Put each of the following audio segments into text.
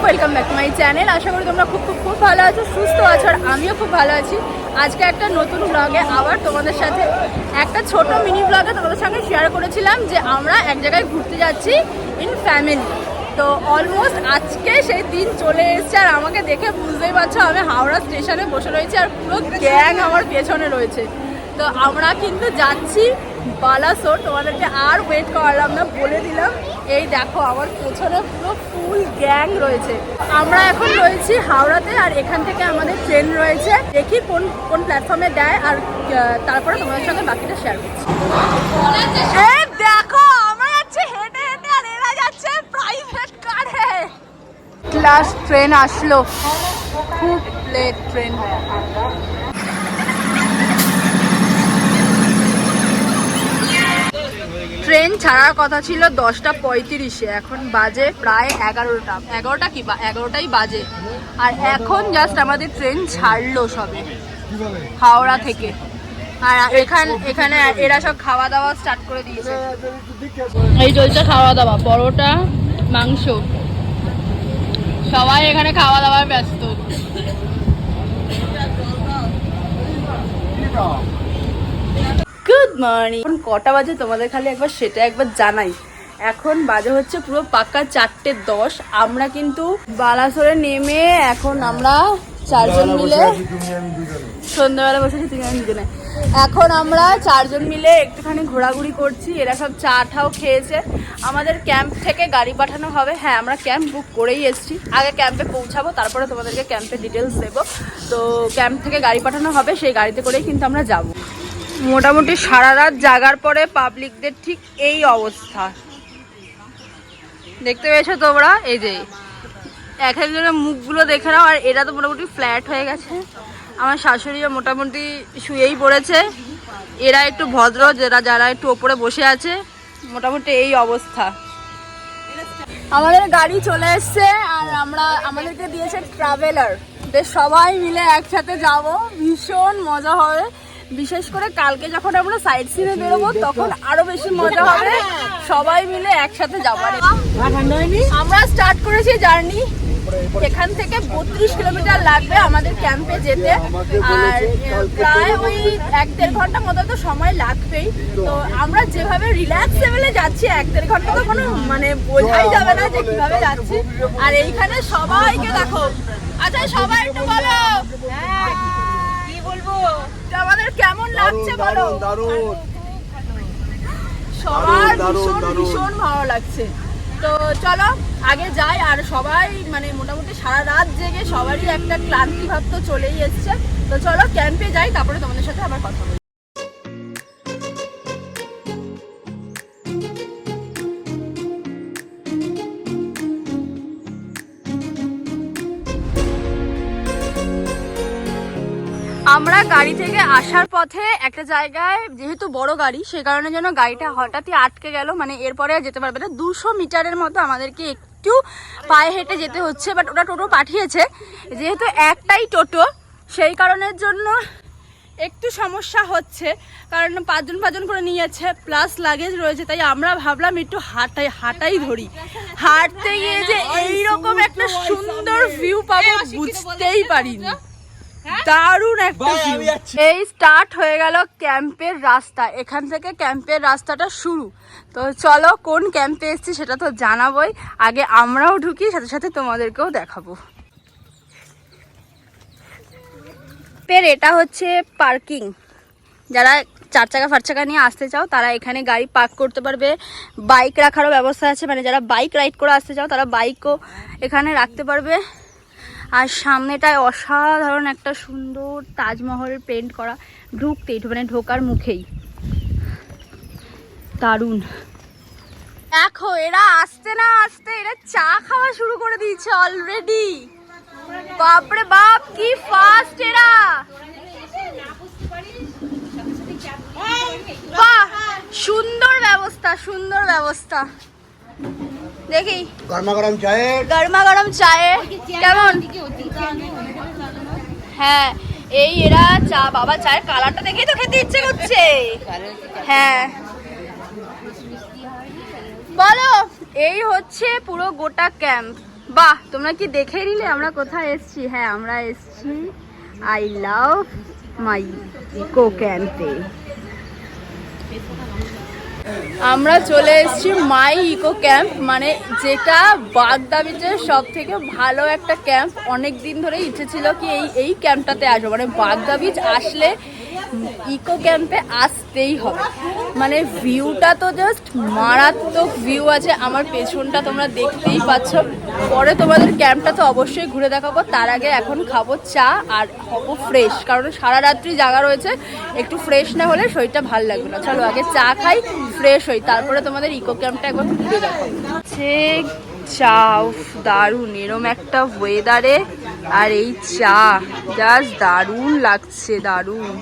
Welcome back to my channel. আশা করি তোমরা খুব খুব খুব ভালো আছো, সুস্থ আছো, আর আমিও খুব ভালো আছি। আজকে একটা নতুন ব্লগে আবার তোমাদের সাথে একটা ছোট মিনি ব্লগে তোমাদের সঙ্গে শেয়ার করেছিলাম যে আমরা এক জায়গায় ঘুরতে যাচ্ছি ইন ফ্যামিলি। তো অলমোস্ট আজকে সেই দিন চলে এসেছে, আর আমাকে দেখে বুঝতেই পারছো আমি হাওড়া স্টেশনে বসে রয়েছি আর পুরো গ্যাং আমার পেছনে রয়েছে। তো আমরা কিন্তু যাচ্ছি বালাসোর। তোমাদেরকে আর ওয়েট করালাম না, বলে দিলাম। এই দেখো আমার পেছনে পুরো ফুল গ্যাং রয়েছে। আমরা এখন রয়েছি হাওড়াতে, আর এখান থেকে আমাদের ট্রেন রয়েছে। দেখি কোন কোন প্ল্যাটফর্মে দেয়, আর তারপরে তোমাদের সঙ্গে বাকিটা শেয়ার করছি। এই দেখো আমরা যাচ্ছি হেঁটে হেঁটে, আর এরা যাচ্ছে প্রাইভেট কারে। ক্লাস ট্রেন আসলো, খুব লেট ট্রেন। ট্রেন ছাড়ার কথা ছিল 10:35-এ, এখন বাজে প্রায় 11টা কি 11টাই বাজে। আর এখন জাস্ট আমাদের ট্রেন ছাড়লো সবে হাওড়া থেকে। আর এখানে এরা সব খাওয়া দাওয়া স্টার্ট করে দিয়েছে। এই চলছে খাওয়া দাওয়া, পরোটা মাংস, সবাই এখানে খাওয়া দাওয়ায় ব্যস্ত। Good morning. এখন কটা বাজে তোমাদের খালি একবার সেটা একবার জানাই। এখন বাজে হচ্ছে পুরো পাক্কা 4:10। আমরা কিন্তু বালাসোরে নেমে এখন আমরা চারজন মিলে সন্ধ্যাবেলা বসেছি, তুমি আমি দুজনে। এখন আমরা চারজন মিলে একটুখানি ঘোরাঘুরি করছি। এরা সব চা ঠাও খেয়েছে। আমাদের ক্যাম্প থেকে গাড়ি পাঠানো হবে। হ্যাঁ, আমরা ক্যাম্প বুক করেই এসেছি। আগে ক্যাম্পে পৌঁছাবো, তারপরে তোমাদেরকে ক্যাম্পের ডিটেলস দেবো। তো ক্যাম্প থেকে গাড়ি পাঠানো হবে, সেই গাড়িতে করেই কিন্তু আমরা যাবো। মোটামুটি সারা রাত জাগার পরে পাবলিকদের ঠিক এই অবস্থা দেখতে পেয়েছো তোমরা। এই যে এক একজনের মুখগুলো দেখে নাও। আর এরা তো মোটামুটি ফ্ল্যাট হয়ে গেছে। আমার শাশুড়িও মোটামুটি শুয়েই পড়েছে। এরা একটু ভদ্র, যারা একটু ওপরে বসে আছে। মোটামুটি এই অবস্থা। আমাদের গাড়ি চলে এসছে, আর আমাদেরকে দিয়েছে ট্রাভেলার। বেশ সবাই মিলে একসাথে যাব, ভীষণ মজা হবে। বিশেষ করে কালকে যখন আমরা সাইড সিনে বেরোবো তখন আরো বেশি মজা হবে, সবাই মিলে একসাথে যাবো। আমরা স্টার্ট করেছি জার্নি। এখান থেকে 32 কিলোমিটার লাগবে আমাদের ক্যাম্পে যেতে, আর প্রায় ওই 1-1.5 ঘন্টা মতো তো সময় লাগবেই। তো আমরা যেভাবে রিল্যাক্সেবলে যাচ্ছি 1-1.5 ঘন্টা তো কোনো মানে বোঝাই যাবে না যে কিভাবে যাচ্ছি। আর এইখানে সবাইকে দেখো। আচ্ছা সবাই একটু বলো কি বলবো, আমাদের কেমন লাগছে বলো। সবার ভীষণ ভালো লাগছে। তো চলো আগে যাই। আর সবাই মানে মোটামুটি সারা রাত জেগে সবারই একটা ক্লান্তি ভাব তো চলেই এসছে। তো চলো ক্যাম্পে যাই, তারপরে তোমাদের সাথে আবার কথা বলি। আমরা গাড়ি থেকে আসার পথে একটা জায়গায়, যেহেতু বড় গাড়ি সেই কারণে যেন গাড়িটা হঠাৎই আটকে গেল। মানে এরপরে যেতে পারবে না। 200 মিটারের মতো আমাদেরকে একটু পায়ে হেঁটে যেতে হচ্ছে। বাট ওরা টোটো পাঠিয়েছে, যেহেতু একটাই টোটো সেই কারণের জন্য একটু সমস্যা হচ্ছে। কারণ 5জন করে নিয়ে যাচ্ছে, প্লাস লাগেজ রয়েছে। তাই আমরা ভাবলাম একটু হাঁটাই ধরি। হাঁটতে গিয়ে যে এইরকম একটা সুন্দর ভিউ পাবো বুঝতেই পারিনি। দারুণ একটা ভিউ। এই স্টার্ট হয়ে গেল ক্যাম্পের রাস্তা। এখান থেকে ক্যাম্পের রাস্তাটা শুরু। তো চলো কোন ক্যাম্পে এসেছি সেটা তো জানাবোই। আগে আমরাও ঢুকি, সাথে সাথে তোমাদেরকেও দেখাবো। এটা হচ্ছে পার্কিং। যারা 4 চাকা 5 চাকা নিয়ে আসতে চাও তারা এখানে গাড়ি পার্ক করতে পারবে। বাইক রাখারও ব্যবস্থা আছে, মানে যারা বাইক রাইড করে আসতে চাও তারা বাইকও এখানে রাখতে পারবে। আর সামনেটায় অসাধারণ একটা সুন্দর তাজমহল পেন্ট করা, ঢুকতেই মানে ঢোকার মুখেই দারুণ। দেখো এরা আসতে না আসতে এরা চা খাওয়া শুরু করে দিয়েছে অলরেডি। বাপরে বাপ কি ফাস্ট এরা। বাহ, সুন্দর ব্যবস্থা, সুন্দর ব্যবস্থা। দেখি গরমা গরম চায়ে কেমন। হ্যাঁ এই এরা চা, বাবা চায়ের কালারটা দেখেই তো খেতে ইচ্ছে করছে। হ্যাঁ বলো, এই হচ্ছে পুরো গোটা ক্যাম্প। বাহ, তোমরা কি দেখে নিলে আমরা কোথায় এসেছি? হ্যাঁ, আমরা এসেছি আই লাভ মাই ইকো ক্যাম্পে। আমরা চলে এসেছি মাই ইকো ক্যাম্প, মানে যেটা বাগদা বিচের সব থেকে ভালো একটা ক্যাম্প। অনেক দিন ধরে ইচ্ছে ছিল কি এই ক্যাম্পটাতে আসবো, মানে বাগদা বিচ আসলে ইকো ক্যাম্পে আসতেই হবে। মানে ভিউটা তো জাস্ট মারাত্মক ভিউ আছে। আমার পেছনটা তোমরা দেখতেই পাচ্ছ। পরে তোমাদের ক্যাম্পটা তো অবশ্যই ঘুরে দেখাবো, তার আগে এখন খাবো চা আর হবো ফ্রেশ, কারণ সারা রাত্রি জায়গা রয়েছে, একটু ফ্রেশ না হলে শরীরটা ভাল লাগবে না। চলো আগে চা খাই, ফ্রেশ হই, তারপরে তোমাদের ইকো ক্যাম্পটা একবার ঘুরে দেখাবো। চা দারুণ, এরম একটা ওয়েদারে আর এই চা জাস্ট দারুণ লাগছে, দারুণ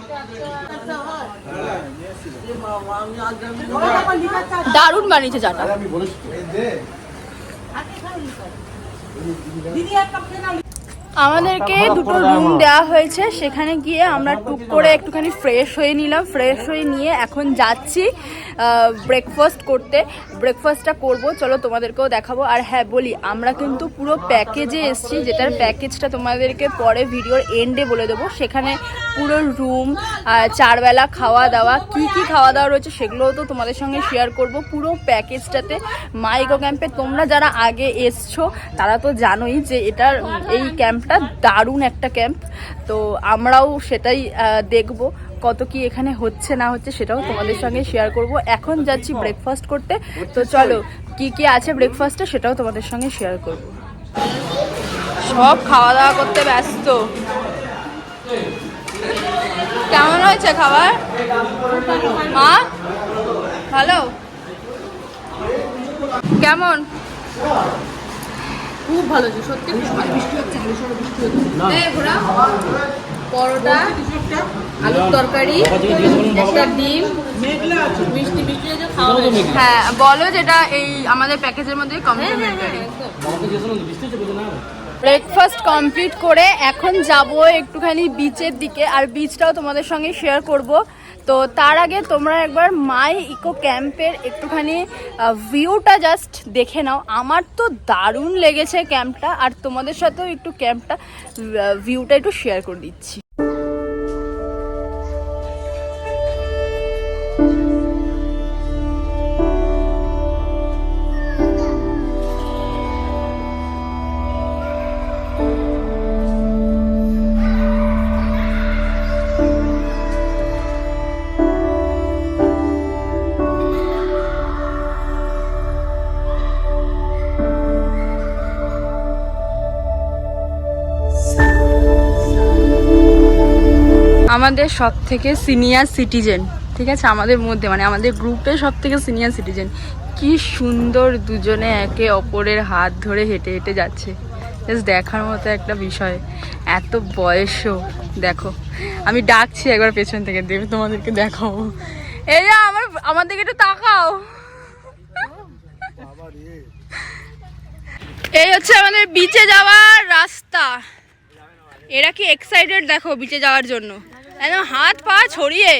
দারুণ বানিয়েছে চাটা। আমাদেরকে দুটো রুম দেওয়া হয়েছে, সেখানে গিয়ে আমরা টুক করে একটুখানি ফ্রেশ হয়ে নিলাম। ফ্রেশ হয়ে নিয়ে এখন যাচ্ছি ব্রেকফাস্ট করতে। ব্রেকফাস্টটা করবো, চলো তোমাদেরকেও দেখাবো। আর হ্যাঁ বলি, আমরা কিন্তু পুরো প্যাকেজে এসেছি, যেটার প্যাকেজটা তোমাদেরকে পরে ভিডিওর এন্ডে বলে দেবো। সেখানে পুরো রুম, 4 বেলা খাওয়া দাওয়া, কি খাওয়া দাওয়া রয়েছে সেগুলোও তো তোমাদের সঙ্গে শেয়ার করব পুরো প্যাকেজটাতে। মাই ইকো ক্যাম্পে তোমরা যারা আগে এসছো তারা তো জানোই যে এটার এই ক্যাম্পটা দারুণ একটা ক্যাম্প। তো আমরাও সেটাই দেখব, কত কি এখানে হচ্ছে না হচ্ছে সেটাও তোমাদের সঙ্গে শেয়ার করব। এখন যাচ্ছি ব্রেকফাস্ট করতে, তো চলো কি আছে ব্রেকফাস্টে সেটাও তোমাদের সঙ্গে শেয়ার করব। সব খাওয়া দাওয়া করতে ব্যস্ত। কেমন হয়েছে খাবার মা? ভালো? কেমন? খুব ভালো, সত্যি বৃষ্টি হচ্ছে, পরোটা, আলুর তরকারি, একটা ডিম, মিষ্টি মিষ্টি। হ্যাঁ বলো, যেটা এই আমাদের প্যাকেজের মধ্যে কমপ্লিমেন্টারি। ব্রেকফাস্ট কমপ্লিট করে এখন যাব একটুখানি বিচের দিকে, আর বিচটাও তোমাদের সঙ্গে শেয়ার করব। তো তার আগে তোমরা একবার মাই ইকো ক্যাম্পের একটুখানি ভিউটা জাস্ট দেখে নাও। আমার তো দারুণ লেগেছে ক্যাম্পটা, আর তোমাদের সাথেও একটু ক্যাম্পটা ভিউটা একটু শেয়ার করে দিচ্ছি। আমাদের সব থেকে সিনিয়র সিটিজেন, ঠিক আছে, আমাদের মধ্যে মানে আমাদের গ্রুপে সব থেকে সিনিয়র সিটিজেন, কি সুন্দর দুজনে একে অপরের হাত ধরে হেঁটে হেঁটে যাচ্ছে। জাস্ট দেখার মতো একটা বিষয়। এত বয়সও দেখো, আমি ডাকছি একবার পেছন থেকে, দেবে তোমাদেরকে দেখাবো। এই যে আমার দিকে একটু তাকাও। এই হচ্ছে আমাদের বিচে যাওয়ার রাস্তা। এরা কি এক্সাইটেড দেখো বিচে যাওয়ার জন্য, একদম হাত পা ছড়িয়ে।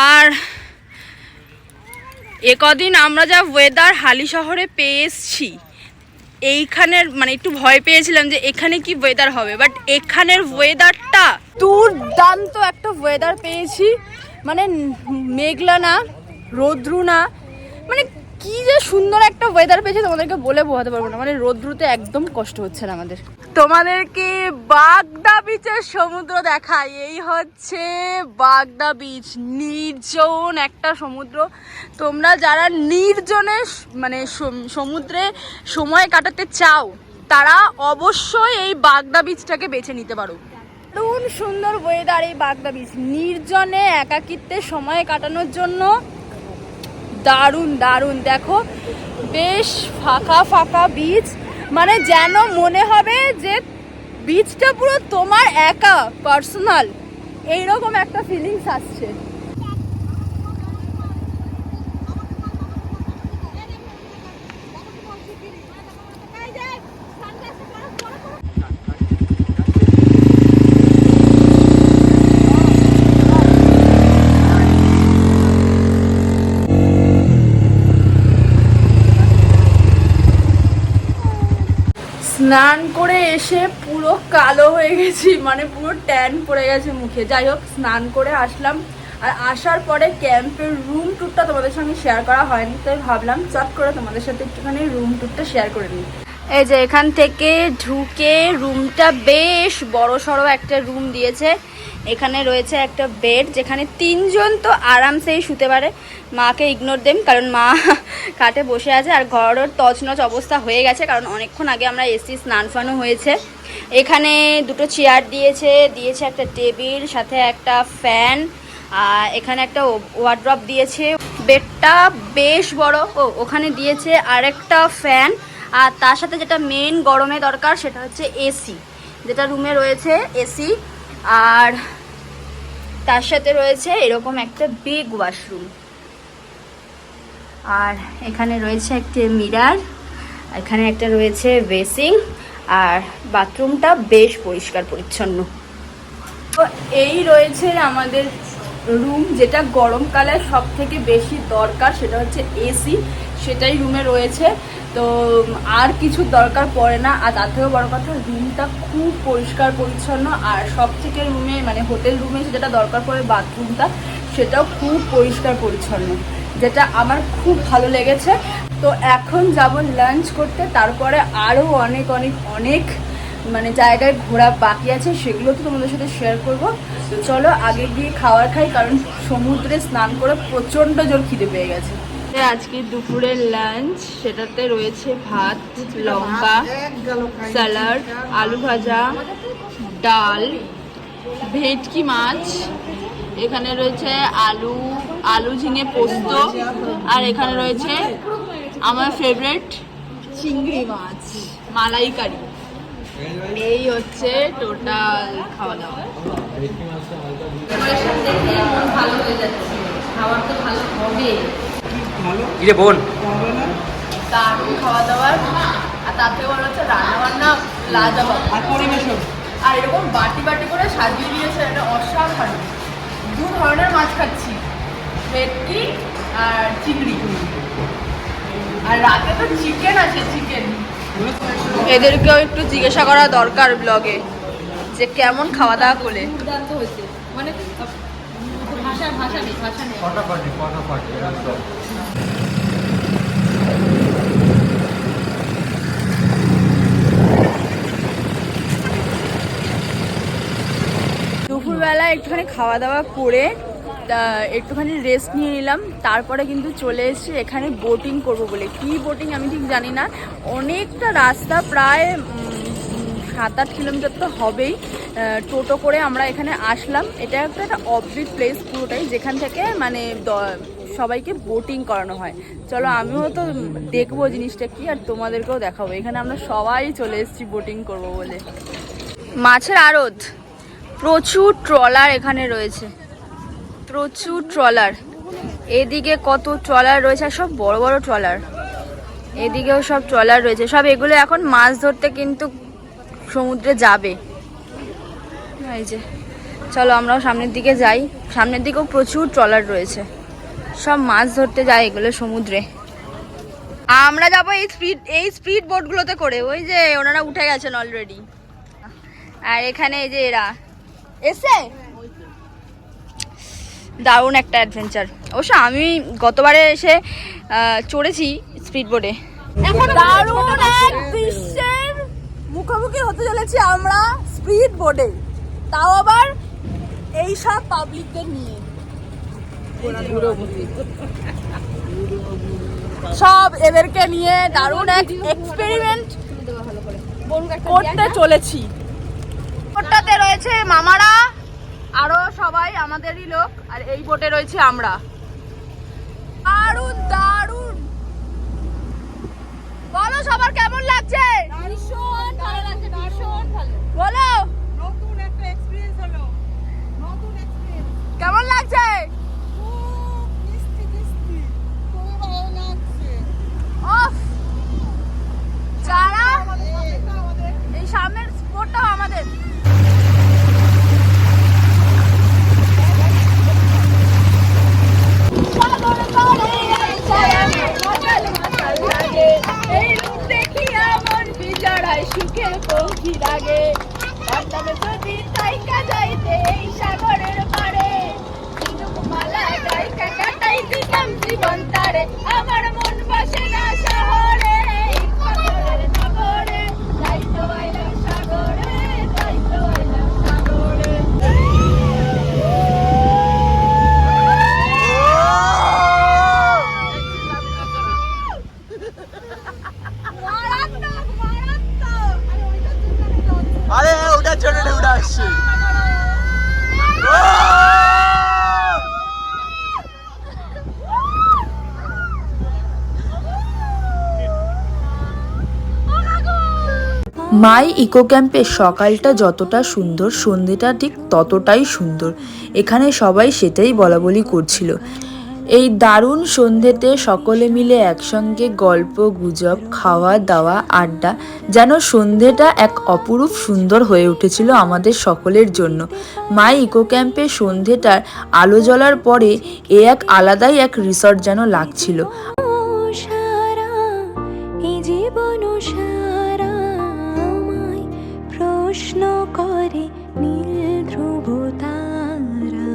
আর কদিন আমরা যা ওয়েদার হালি শহরে পেয়ে এসছি, এইখানের মানে একটু ভয় পেয়েছিলাম যে এখানে কি ওয়েদার হবে, বাট এখানের ওয়েদারটা দুর্দান্ত একটা ওয়েদার পেয়েছি। মানে মেঘলা না, রৌদ্রু না, মানে কি যে সুন্দর একটা ওয়েদার পেয়েছি তোমাদেরকে বলে বোঝাতে পারবো না। মানে রৌদ্রুতে একদম কষ্ট হচ্ছে না আমাদের। তোমাদেরকে বাগদা বিচের সমুদ্র দেখাই। এই হচ্ছে বাগদা বিচ, নির্জন একটা সমুদ্র। তোমরা যারা নির্জনে মানে সমুদ্রে সময় কাটাতে চাও তারা অবশ্যই এই বাগদা বিচটাকে বেছে নিতে পারো। দারুণ সুন্দর ওয়েদার এই বাগদা বিচ, নির্জনে একাকিত্বে সময় কাটানোর জন্য দারুণ দারুণ। দেখো বেশ ফাঁকা ফাঁকা বিচ, মানে যেন মনে হবে যে বিচটা পুরো তোমার একা পার্সোনাল, এইরকম একটা ফিলিংস আসছে। স্নান করে এসে পুরো কালো হয়ে গেছি, মানে পুরো ট্যান পড়ে গেছে মুখে। যাই হোক, স্নান করে আসলাম, আর আসার পরে ক্যাম্পের রুম ট্যুরটা তোমাদের সঙ্গে শেয়ার করা হয়নি, তাই ভাবলাম চট করে তোমাদের সাথে একটুখানি রুম ট্যুরটা শেয়ার করে নিই। এই যে এখান থেকে ঢুকে রুমটা বেশ বড় সড়ো একটা রুম দিয়েছে। এখানে রয়েছে একটা বেড, যেখানে 3 জন তো আরামসেই শুতে পারে। মাকে ইগনোর দেন, কারণ মা কাটে বসে আছে, আর ঘরের তছনছ অবস্থা হয়ে গেছে, কারণ অনেকক্ষণ আগে আমরা এসি, স্নান ফানও হয়েছে। এখানে 2টো চেয়ার দিয়েছে একটা টেবিল, সাথে একটা ফ্যান, আর এখানে একটা ওয়ার্ড্রপ দিয়েছে। বেডটা বেশ বড়। ওখানে দিয়েছে আরেকটা ফ্যান, আর তার সাথে যেটা মেন গরমে দরকার সেটা হচ্ছে এসি, যেটা রুমে রয়েছে এসি। আর তার সাথে রয়েছে এরকম একটা বিগ ওয়াশরুম, আর এখানে রয়েছে একটা মিরার, এখানে একটা রয়েছে বেসিং, আর বাথরুমটা বেশ পরিষ্কার পরিচ্ছন্ন। তো এই রয়েছে আমাদের রুম, যেটা গরমকালে সব থেকে বেশি দরকার সেটা হচ্ছে এসি, সেটাই রুমে রয়েছে। তো আর কিছু দরকার পড়ে না। আর তার থেকেও বড় কথা, রুমটা খুব পরিষ্কার পরিচ্ছন্ন, আর সব থেকে রুমে মানে হোটেল রুমে যেটা দরকার পড়ে বাথরুমটা, সেটাও খুব পরিষ্কার পরিচ্ছন্ন, যেটা আমার খুব ভালো লেগেছে। তো এখন যাব লাঞ্চ করতে, তারপরে আরও অনেক অনেক অনেক মানে জায়গায় ঘোরা বাকি আছে, সেগুলো তো তোমাদের সাথে শেয়ার করব। তো চলো আগে গিয়ে খাবার খাই, কারণ সমুদ্রে স্নান করে প্রচণ্ড জোর খিদে পেয়ে গেছে। আজকে দুপুরের লাঞ্চ, সেটাতে রয়েছে ভাত, লঙ্কা, স্যালাড, আলু ভাজা, ডাল, ভেটকি মাছ, এখানে রয়েছে আলু ঝিঙে পোস্ত, আর এখানে রয়েছে আমার ফেভারিট চিংড়ি মাছ মালাইকারি। এই হচ্ছে টোটাল খাওয়া দাওয়া। ভালো হয়ে যাচ্ছে, খাবার তো ভালো হবে। বোন দারুণ খাওয়া দাওয়ার, আর তাতে বলা হচ্ছে রান্না বান্না লাজবাব, আর এরকম বাটি বাটি করে সাজিয়ে দিয়েছে, এটা অসাধারণ। 2 ধরনের মাছ খাচ্ছি, ভেটকি আর চিংড়ি, আর রাতে তো চিকেন আছে, চিকেন। এদেরকেও একটু জিজ্ঞাসা করা দরকার ব্লগে, যে কেমন খাওয়া দাওয়া করে। মানে ভাষা নেই। দুপুরবেলা একটুখানি খাওয়া দাওয়া করে একটুখানি রেস্ট নিয়ে নিলাম, তারপরে কিন্তু চলে এসেছি এখানে বোটিং করব বলে। কি বোটিং আমি ঠিক জানি না, অনেকটা রাস্তা, প্রায় 7-8 কিলোমিটার তো হবেই। টোটো করে আমরা এখানে আসলাম। এটা একটা অফবিট প্লেস পুরোটাই, যেখান থেকে মানে সবাইকে বোটিং করানো হয়। চলো আমিও তো দেখবো জিনিসটা কি, আর তোমাদেরকেও দেখাবো। এখানে আমরা সবাই চলে এসেছি বোটিং করব বলে। মাছের আড়ত, প্রচুর ট্রলার এখানে রয়েছে, প্রচুর ট্রলার। এদিকে কত ট্রলার রয়েছে, আর সব বড় বড় ট্রলার। এদিকেও সব ট্রলার রয়েছে, সব এগুলো এখন মাছ ধরতে কিন্তু সমুদ্রে যাবে। এই যে চলো আমরাও সামনের দিকে যাই, সামনের দিকেও প্রচুর ট্রলার রয়েছে, সব মাছ ধরতে যায় এগুলো সমুদ্রে। আমরা যাবো এই স্পিড বোটগুলোতে করে, ওই যে ওনারা উঠে গেছেন অলরেডি। আর এখানে এই যে এরা এসে, দারুণ একটা অ্যাডভেঞ্চার। অবশ্য আমি গতবারে এসে চড়েছি স্পিড বোটে। দারুণ এক দৃশ্যের মুখোমুখি হতে চলেছি আমরা স্পিড বোটে, তাও আবার এই সব পাবলিকদের নিয়ে। সব এদেরকে নিয়ে দারুণ এক এক্সপেরিমেন্ট করতে চলেছি। বোটটাতে রয়েছে মামারা, আরো সবাই আমাদেরই লোক, আর এই বোটে রয়েছে আমরা। দারুণ দারুণ। বলো সবার কেমন লাগছে? ভীষণ ভালো লাগছে, ভীষণ ভালো। বলো নতুন একটা এক্সপেরিয়েন্স হলো, নতুন এক্সপেরিয়েন্স। কেমন লাগছে? খুব মিষ্টি মিষ্টি, খুব ভালো লাগছে। অফ যারা এই সামনের স্পটটাও আমাদের। এই রূপ দেখি পঙ্খী লাগে পারতাম যদি তাইকা যাইতে এই সাগরের পারে মালা গাইকা কাটাই দিতাম জীবন তারে আমার মন বসে না শহরে সাগরের নগরে যাইতো আইলাম সাগরে যাইতো আইলাম সাগরে আরে ওটার জন্য ঢেউটা আসছে। মাই ইকো ক্যাম্পের সকালটা যতটা সুন্দর সন্ধ্যেটা ঠিক ততটাই সুন্দর। এখানে সবাই সেটাই বলাবলি করছিল। এই দারুণ সন্ধ্যেতে সকলে মিলে একসঙ্গে গল্প গুজব খাওয়া দাওয়া আড্ডা, যেন সন্ধ্যেটা এক অপরূপ সুন্দর হয়ে উঠেছিল আমাদের সকলের জন্য। মাই ইকো ক্যাম্পের সন্ধ্যেটার আলো জ্বলার পরে এক আলাদাই এক রিসর্ট যেন লাগছিল। প্রশ্ন করে নীল ধ্রুব তারা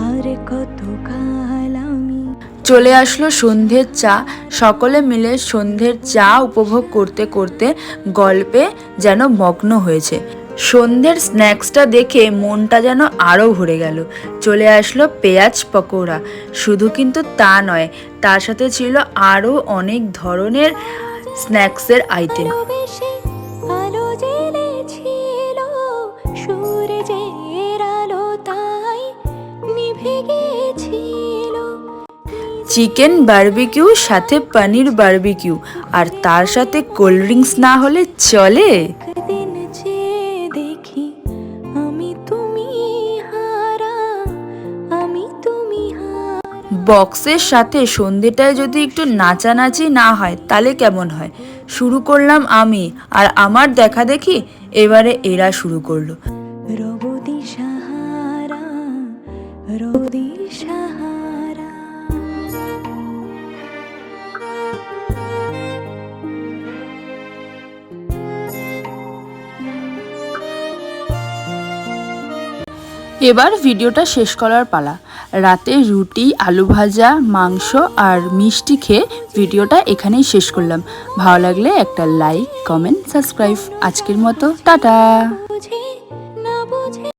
আর কত কাল আমি। চলে আসলো সন্ধ্যের চা। সকলে মিলে সন্ধ্যের চা উপভোগ করতে করতে গল্পে যেন মগ্ন হয়েছে। সন্ধ্যের স্ন্যাক্সটা দেখে মনটা যেন আরও ভরে গেল। চলে আসলো পেঁয়াজ পকোড়া। শুধু কিন্তু তা নয়, তার সাথে ছিল আরও অনেক ধরনের স্ন্যাক্সের আইটেম। আলো জ্বেলেছিল সূর্যের আলো তাই নিভে গিয়েছিল। চিকেন বারবিকিউ সাথে পনির বারবিকিউ, আর তার সাথে কোল্ড ড্রিঙ্কস না হলে চলে। দিন চেয়ে দেখি আমি তুমি হারা, আমি তুমি হারা। বক্সের সাথে সন্ধ্যেটায় যদি একটু নাচানাচি না হয় তাহলে কেমন হয়। শুরু করলাম আমি, আর আমার দেখা দেখি এবারে এরা শুরু করলো। রবদি সাহারা, রবদি সাহারা। এবার ভিডিওটা শেষ করার পালা। রাতে রুটি, আলু ভাজা, মাংস আর মিষ্টি খেয়ে ভিডিওটা এখানেই শেষ করলাম। ভালো লাগলে একটা লাইক, কমেন্ট, সাবস্ক্রাইব। আজকের মতো টাটা।